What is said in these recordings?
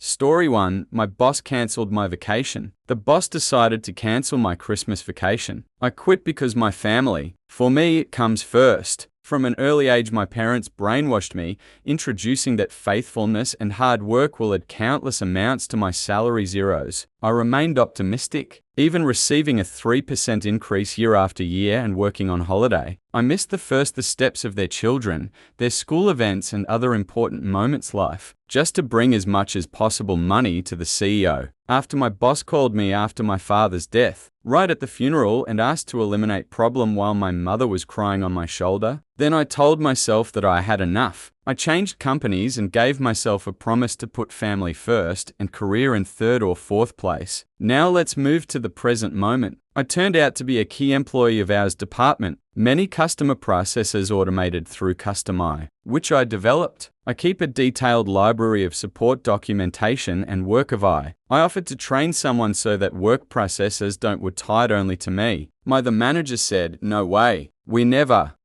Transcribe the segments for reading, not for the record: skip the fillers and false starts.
Story 1. My boss cancelled my vacation. The boss decided to cancel my Christmas vacation. I quit because my family, for me, it comes first. From an early age, my parents brainwashed me, introducing that faithfulness and hard work will add countless amounts to my salary zeros. I remained optimistic, even receiving a 3% increase year after year and working on holiday. I missed the steps of their children, their school events and other important moments life, just to bring as much as possible money to the CEO. After my boss called me after my father's death, right at the funeral, and asked to eliminate problem while my mother was crying on my shoulder, then I told myself that I had enough. I changed companies and gave myself a promise to put family first and career in third or fourth place. Now let's move to the present moment. I turned out to be a key employee of our department. Many customer processes automated through Custom-I, which I developed. I keep a detailed library of support documentation and work of I. I offered to train someone so that work processes were tied only to me. The manager said, "No way.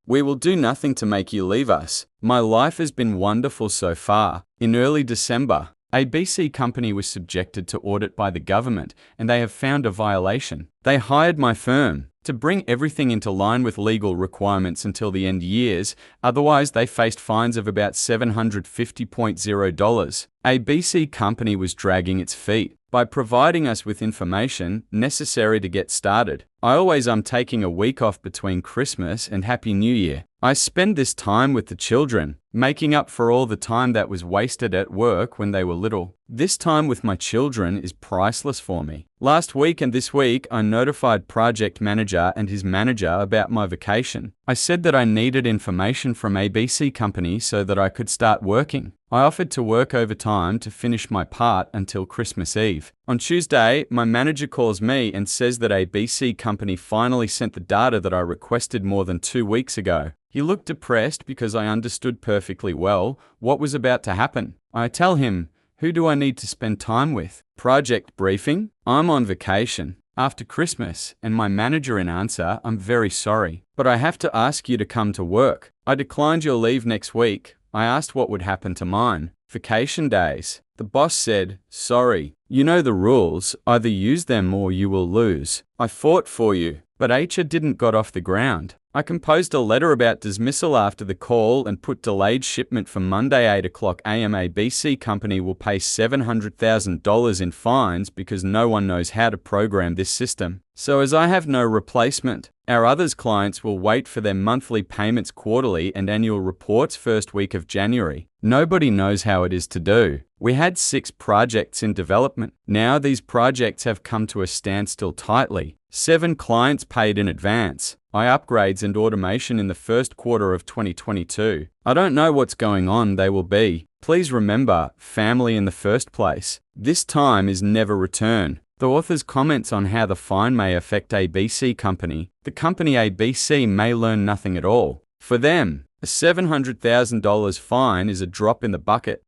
We will do nothing to make you leave us." My life has been wonderful so far. In early December, ABC company was subjected to audit by the government and they have found a violation. They hired my firm to bring everything into line with legal requirements until the end years, otherwise they faced fines of about $750,000. ABC company was dragging its feet by providing us with information necessary to get started. I always am taking a week off between Christmas and Happy New Year. I spend this time with the children, making up for all the time that was wasted at work when they were little. This time with my children is priceless for me. Last week and this week, I notified project manager and his manager about my vacation. I said that I needed information from ABC company so that I could start working. I offered to work overtime to finish my part until Christmas Eve. On Tuesday, my manager calls me and says that ABC company finally sent the data that I requested more than 2 weeks ago. He looked depressed because I understood perfectly well what was about to happen. I tell him, "Who do I need to spend time with?" Project briefing: "I'm on vacation after Christmas," and my manager in answer, "I'm very sorry, but I have to ask you to come to work. I declined your leave next week." I asked what would happen to mine. Vacation days. The boss said, "Sorry, you know the rules, either use them or you will lose. I fought for you, but HR didn't got off the ground." I composed a letter about dismissal after the call and put delayed shipment for Monday 8 a.m. ABC company will pay $700,000 in fines because no one knows how to program this system. So as I have no replacement, our others clients will wait for their monthly payments quarterly and annual reports first week of January. Nobody knows how it is to do. We had 6 projects in development. Now these projects have come to a standstill tightly. 7 clients paid in advance. I upgrades and automation in the first quarter of 2022. I don't know what's going on. They will be. Please remember, family in the first place. This time is never return. The author's comments on how the fine may affect ABC company. The company ABC may learn nothing at all. For them, a $700,000 fine is a drop in the bucket.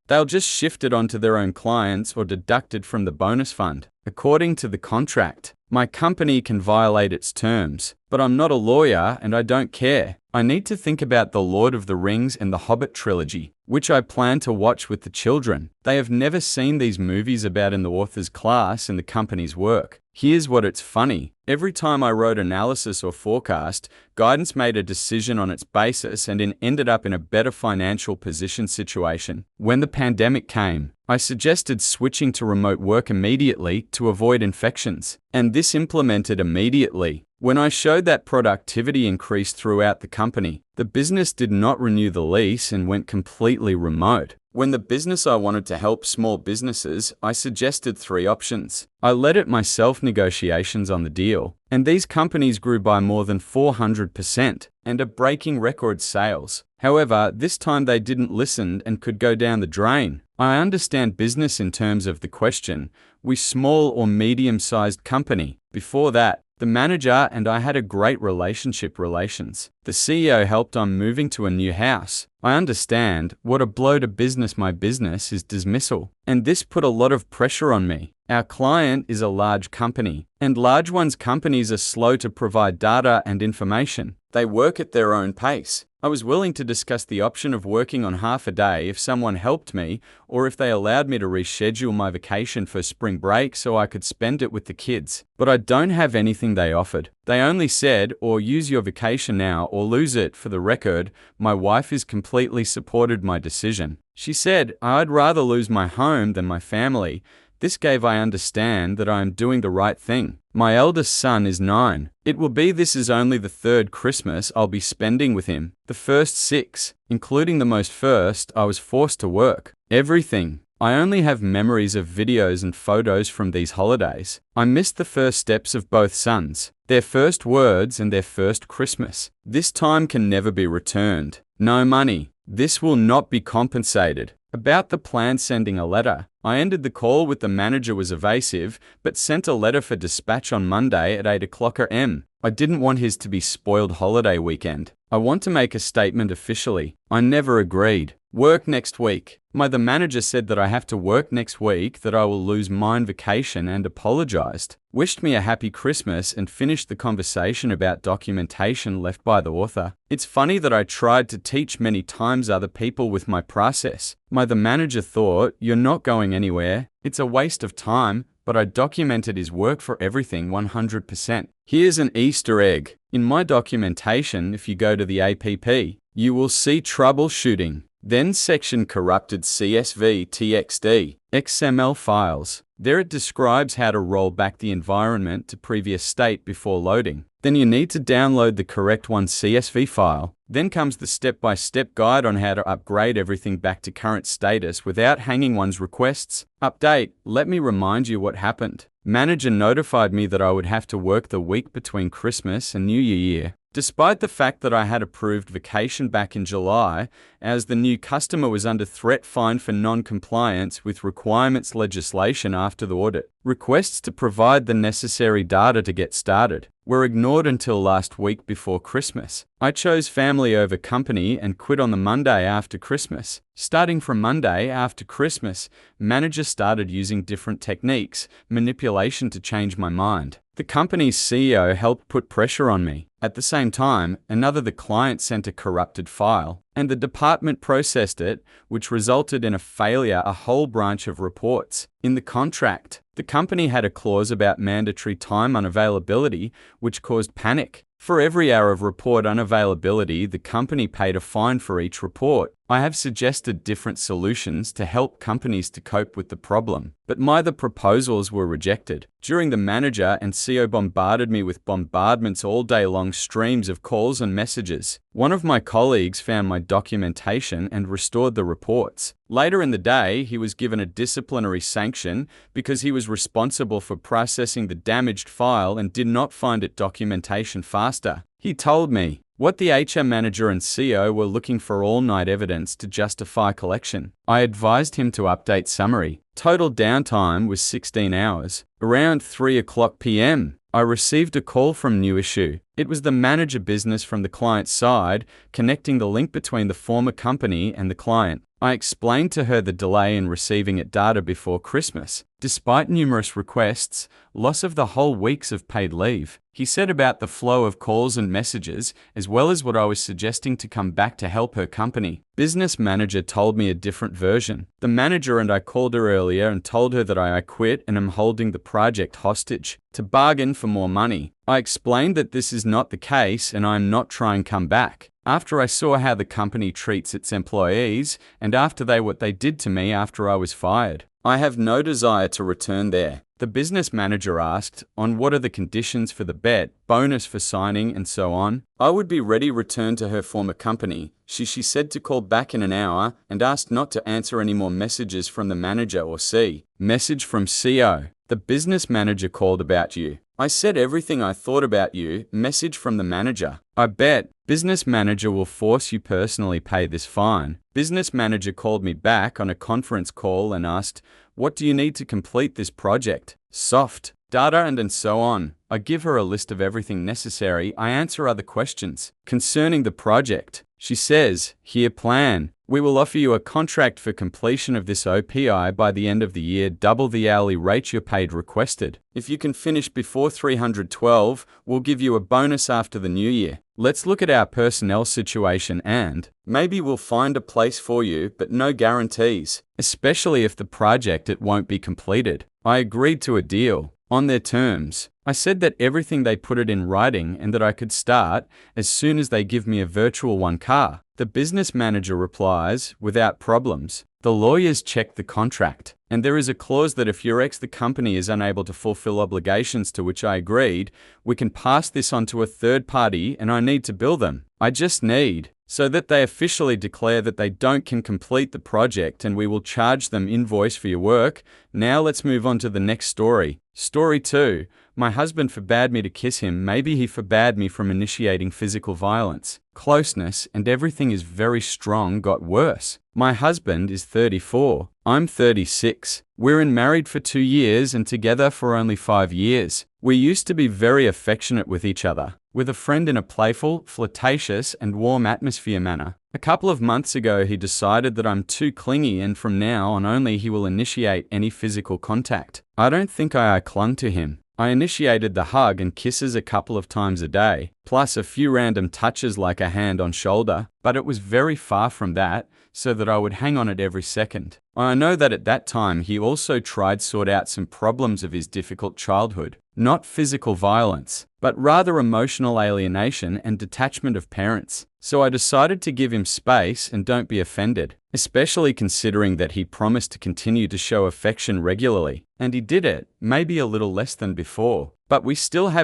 They'll just shift it onto their own clients or deduct it from the bonus fund. According to the contract, my company can violate its terms, but I'm not a lawyer and I don't care. I need to think about The Lord of the Rings and the Hobbit trilogy, which I plan to watch with the children. They have never seen these movies about in the author's class and the company's work. Here's what it's funny. Every time I wrote analysis or forecast, guidance made a decision on its basis and ended up in a better financial position situation. When the pandemic came, I suggested switching to remote work immediately to avoid infections, and this implemented immediately. When I showed that productivity increased throughout the company, the business did not renew the lease and went completely remote. When the business I wanted to help small businesses, I suggested 3 options. I led it myself negotiations on the deal, and these companies grew by more than 400% and are breaking record sales. However, this time they didn't listen and could go down the drain. I understand business in terms of the question, we small or medium-sized company. Before that, the manager and I had a great relations. The CEO helped on moving to a new house. I understand what a blow to business my business is dismissal, and this put a lot of pressure on me. Our client is a large company, and large ones companies are slow to provide data and information. They work at their own pace. I was willing to discuss the option of working on half a day if someone helped me, or if they allowed me to reschedule my vacation for spring break so I could spend it with the kids. But I don't have anything they offered. They only said, or use your vacation now or lose it. For the record, my wife has completely supported my decision. She said, I'd rather lose my home than my family. This gave I understand that I am doing the right thing. My eldest son is 9. This is only the third Christmas I'll be spending with him. The first 6, including the most first, I was forced to work. Everything. I only have memories of videos and photos from these holidays. I missed the first steps of both sons, their first words and their first Christmas. This time can never be returned. No money. This will not be compensated. About the plan sending a letter. I ended the call with the manager was evasive, but sent a letter for dispatch on Monday at 8 o'clock am. I didn't want his to be spoiled holiday weekend. I want to make a statement officially. I never agreed. Work next week. The manager said that I have to work next week, that I will lose mine vacation, and apologized. Wished me a happy Christmas and finished the conversation about documentation left by the author. It's funny that I tried to teach many times other people with my process. The manager thought, you're not going anywhere. It's a waste of time, but I documented his work for everything 100%. Here's an Easter egg. In my documentation, if you go to the APP, you will see troubleshooting. Then section corrupted CSV, TXT, XML files. There it describes how to roll back the environment to previous state before loading. Then you need to download the correct one CSV file. Then comes the step-by-step guide on how to upgrade everything back to current status without hanging one's requests. Update. Let me remind you what happened. Manager notified me that I would have to work the week between Christmas and New Year. Despite the fact that I had approved vacation back in July, as the new customer was under threat fine for non-compliance with requirements legislation after the audit. Requests to provide the necessary data to get started were ignored until last week before Christmas. I chose family over company and quit on the Monday after Christmas. Starting from Monday after Christmas, manager started using different techniques, manipulation to change my mind. The company's CEO helped put pressure on me. At the same time, the client sent a corrupted file, and the department processed it, which resulted in a whole branch of reports. In the contract, the company had a clause about mandatory time unavailability, which caused panic. For every hour of report unavailability, the company paid a fine for each report. I have suggested different solutions to help companies to cope with the problem, but the proposals were rejected. During the manager and CEO bombarded me with bombardments all day long, streams of calls and messages. One of my colleagues found my documentation and restored the reports. Later in the day, he was given a disciplinary sanction because he was responsible for processing the damaged file and did not find it documentation faster. He told me what the HR manager and CEO were looking for all-night evidence to justify collection. I advised him to update summary. Total downtime was 16 hours. Around 3 o'clock p.m., I received a call from New Issue. It was the manager business from the client side, connecting the link between the former company and the client. I explained to her the delay in receiving it data before Christmas. Despite numerous requests, loss of the whole weeks of paid leave. He said about the flow of calls and messages, as well as what I was suggesting to come back to help her company. Business manager told me a different version. The manager and I called her earlier and told her that I quit and am holding the project hostage to bargain for more money. I explained that this is not the case and I am not trying to come back. After I saw how the company treats its employees and after what they did to me after I was fired, I have no desire to return there. The business manager asked on what are the conditions for the bet, bonus for signing and so on. I would be ready to return to her former company. She said to call back in an hour and asked not to answer any more messages from the manager or see. Message from CEO. The business manager called about you. I said everything I thought about you. Message from the manager. I bet. Business manager will force you personally pay this fine. Business manager called me back on a conference call and asked, what do you need to complete this project? Soft, data and so on. I give her a list of everything necessary. I answer other questions concerning the project. She says, here plan. We will offer you a contract for completion of this OPI by the end of the year, double the hourly rate you're paid requested. If you can finish before 312, we'll give you a bonus after the new year. Let's look at our personnel situation and maybe we'll find a place for you, but no guarantees, especially if the project it won't be completed. I agreed to a deal on their terms. I said that everything they put it in writing and that I could start as soon as they give me a virtual one car. The business manager replies, without problems. The lawyers check the contract, and there is a clause that if the company is unable to fulfill obligations to which I agreed, we can pass this on to a third party and I need to bill them. I just need so that they officially declare that they can complete the project and we will charge them invoice for your work. Now let's move on to the next story. Story 2. My husband forbade me to kiss him. Maybe he forbade me from initiating physical violence. Closeness and everything is very strong got worse. My husband is 34. I'm 36. We're married for 2 years and together for only 5 years. We used to be very affectionate with each other, with a friend in a playful, flirtatious, and warm atmosphere manner. A couple of months ago, he decided that I'm too clingy and from now on only he will initiate any physical contact. I don't think I clung to him. I initiated the hug and kisses a couple of times a day, plus a few random touches like a hand on shoulder, but it was very far from that, so that I would hang on it every second. I know that at that time he also tried to sort out some problems of his difficult childhood. Not physical violence, but rather emotional alienation and detachment of parents. So I decided to give him space and don't be offended, especially considering that he promised to continue to show affection regularly. And he did it, maybe a little less than before. But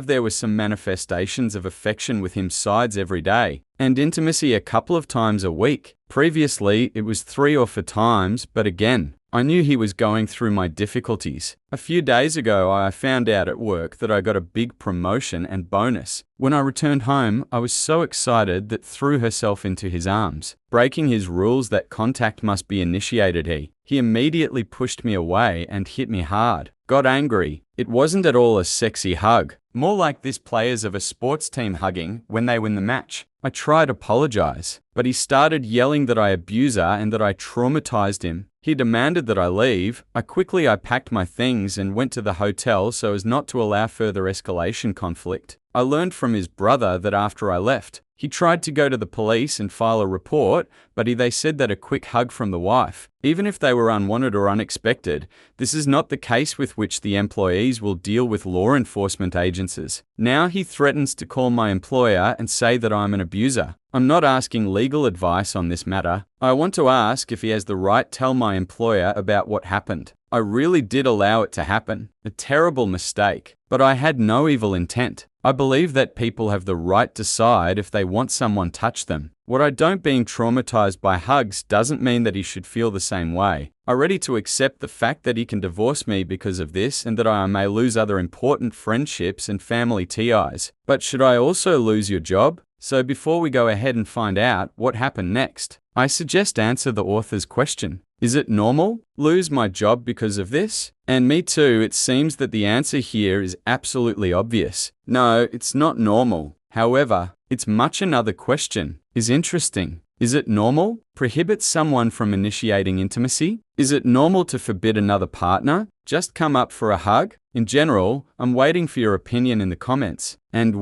there were some manifestations of affection with him sides every day, and intimacy a couple of times a week. Previously, it was 3 or 4 times, but again, I knew he was going through my difficulties. A few days ago, I found out at work that I got a big promotion and bonus. When I returned home, I was so excited that threw herself into his arms. Breaking his rules that contact must be initiated, he immediately pushed me away and hit me hard. Got angry. It wasn't at all a sexy hug, more like this players of a sports team hugging when they win the match. I tried to apologize, but he started yelling that I abused her and that I traumatized him. He demanded that I leave. I packed my things and went to the hotel so as not to allow further escalation conflict. I learned from his brother that after I left, he tried to go to the police and file a report, but they said that a quick hug from the wife, even if they were unwanted or unexpected, this is not the case with which the employees will deal with law enforcement agencies. Now he threatens to call my employer and say that I'm an abuser. I'm not asking legal advice on this matter. I want to ask if he has the right to tell my employer about what happened. I really did allow it to happen. A terrible mistake. But I had no evil intent. I believe that people have the right to decide if they want someone touch them. Being traumatized by hugs doesn't mean that he should feel the same way. I'm ready to accept the fact that he can divorce me because of this and that I may lose other important friendships and family ties. But should I also lose your job? So before we go ahead and find out what happened next, I suggest answer the author's question. Is it normal? Lose my job because of this? And me too, it seems that the answer here is absolutely obvious. No, it's not normal. However, it's much another question. Is interesting. Is it normal? Prohibit someone from initiating intimacy? Is it normal to forbid another partner? Just come up for a hug? In general, I'm waiting for your opinion in the comments. And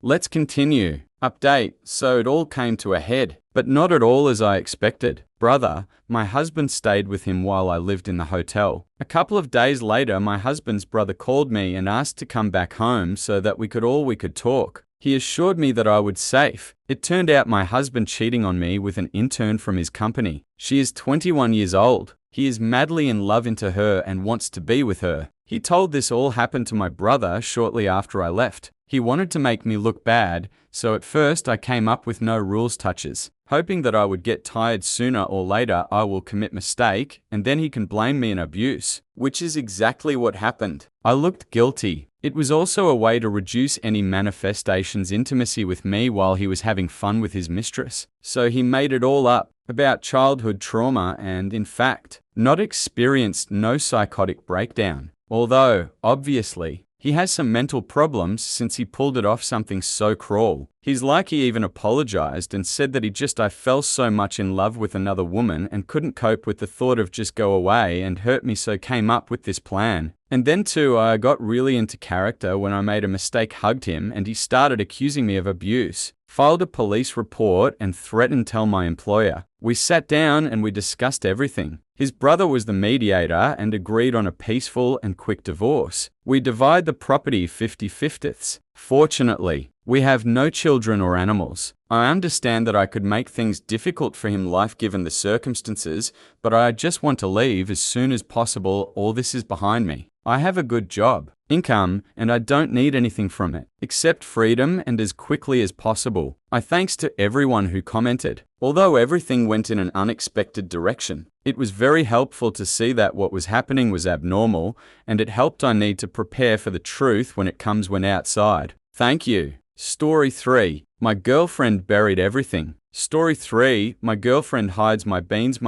let's continue. Update. So it all came to a head, but not at all as I expected. Brother, my husband stayed with him while I lived in the hotel. A couple of days later, my husband's brother called me and asked to come back home so that we could talk. He assured me that I would safe. It turned out my husband cheating on me with an intern from his company. She is 21 years old. He is madly in love into her and wants to be with her. He told this all happened to my brother shortly after I left. He wanted to make me look bad, so at first I came up with no rules touches, hoping that I would get tired sooner or later I will commit mistake and then he can blame me in abuse, which is exactly what happened. I looked guilty. It was also a way to reduce any manifestations intimacy with me while he was having fun with his mistress. So he made it all up about childhood trauma and, in fact, not experienced no psychotic breakdown. Although, obviously, He has some mental problems since he pulled it off something so cruel. He's like he even apologized and said that I fell so much in love with another woman and couldn't cope with the thought of just go away and hurt me, so came up with this plan. And then too, I got really into character when I made a mistake, hugged him, and he started accusing me of abuse. Filed a police report and threatened to tell my employer. We sat down and we discussed everything. His brother was the mediator and agreed on a peaceful and quick divorce. We divide the property 50-50. Fortunately, we have no children or animals. I understand that I could make things difficult for him life given the circumstances, but I just want to leave as soon as possible. All this is behind me. I have a good job, income, and I don't need anything from it, except freedom, and as quickly as possible. I thanks to everyone who commented. Although everything went in an unexpected direction, it was very helpful to see that what was happening was abnormal, and it helped I need to prepare for the truth when it comes when outside. Thank you. Story 3. My girlfriend buried everything. Story 3. My girlfriend hides my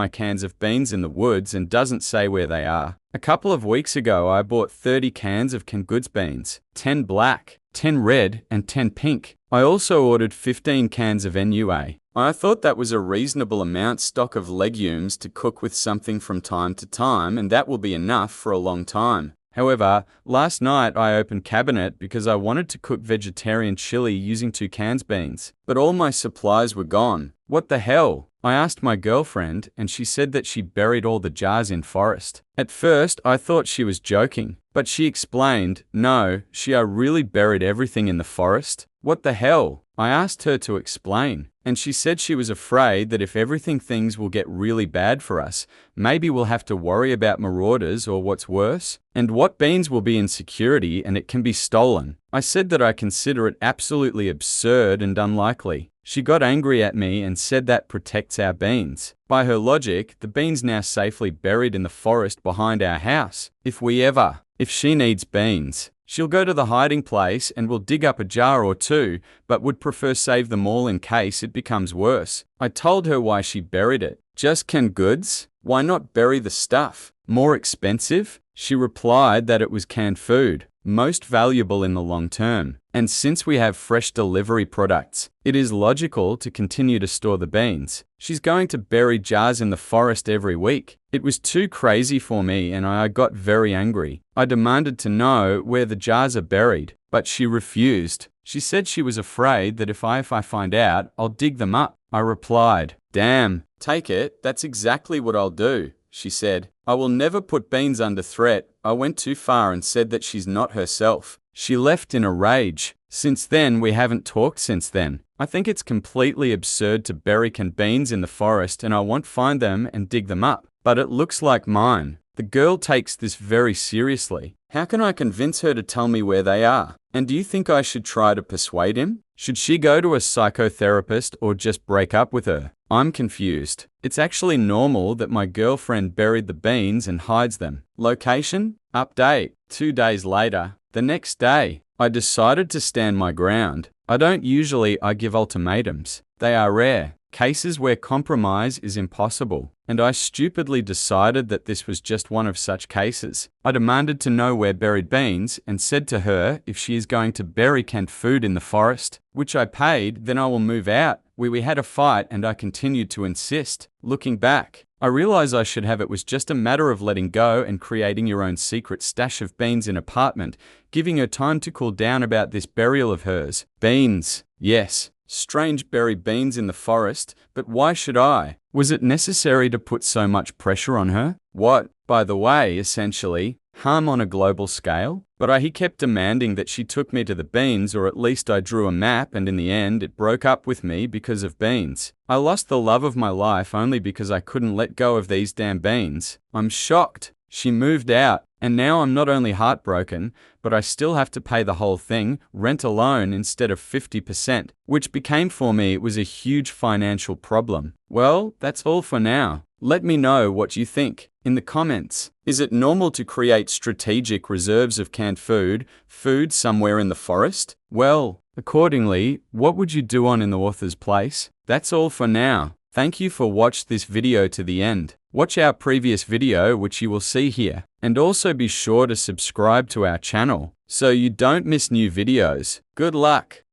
cans of beans in the woods and doesn't say where they are. A couple of weeks ago, I bought 30 cans of canned goods beans, 10 black, 10 red, and 10 pink. I also ordered 15 cans of NUA. I thought that was a reasonable amount stock of legumes to cook with something from time to time, and that will be enough for a long time. However, last night I opened cabinet because I wanted to cook vegetarian chili using 2 cans beans, but all my supplies were gone. What the hell? I asked my girlfriend and she said that she buried all the jars in forest. At first I thought she was joking, but she explained, no, she really buried everything in the forest. What the hell? I asked her to explain, and she said she was afraid that if things will get really bad for us, maybe we'll have to worry about marauders or what's worse, and what beans will be in security and it can be stolen. I said that I consider it absolutely absurd and unlikely. She got angry at me and said that protects our beans. By her logic, the beans now safely buried in the forest behind our house. If she needs beans, she'll go to the hiding place and will dig up a jar or 2, but would prefer save them all in case it becomes worse. I told her why she buried it. Just canned goods? Why not bury the stuff? More expensive? She replied that it was canned food, most valuable in the long term. And since we have fresh delivery products, it is logical to continue to store the beans. She's going to bury jars in the forest every week. It was too crazy for me and I got very angry. I demanded to know where the jars are buried, but she refused. She said she was afraid that if I find out, I'll dig them up. I replied, damn, take it, that's exactly what I'll do. She said, I will never put beans under threat. I went too far and said that she's not herself. She left in a rage. Since then, we haven't talked since then. I think it's completely absurd to bury canned beans in the forest and I won't find them and dig them up. But it looks like mine. The girl takes this very seriously. How can I convince her to tell me where they are? And do you think I should try to persuade him? Should she go to a psychotherapist or just break up with her? I'm confused. It's actually normal that my girlfriend buried the beans and hides them. Location? Update. 2 days later. The next day, I decided to stand my ground. I don't usually give ultimatums. They are rare. Cases where compromise is impossible, and I stupidly decided that this was just one of such cases. I demanded to know where buried beans and said to her if she is going to bury canned food in the forest, which I paid, then I will move out. We had a fight and I continued to insist. Looking back, I realize I should have. It was just a matter of letting go and creating your own secret stash of beans in apartment, giving her time to cool down about this burial of hers. Beans, yes. Strange bury beans in the forest, but why should I? Was it necessary to put so much pressure on her? What, by the way, essentially, harm on a global scale? But he kept demanding that she took me to the beans, or at least I drew a map, and in the end it broke up with me because of beans. I lost the love of my life only because I couldn't let go of these damn beans. I'm shocked. She moved out, and now I'm not only heartbroken, but I still have to pay the whole thing, rent alone instead of 50%, which became for me it was a huge financial problem. Well, that's all for now. Let me know what you think in the comments. Is it normal to create strategic reserves of canned food somewhere in the forest? Well, accordingly, what would you do in the author's place? That's all for now. Thank you for watching this video to the end. Watch our previous video which you will see here. And also be sure to subscribe to our channel so you don't miss new videos. Good luck!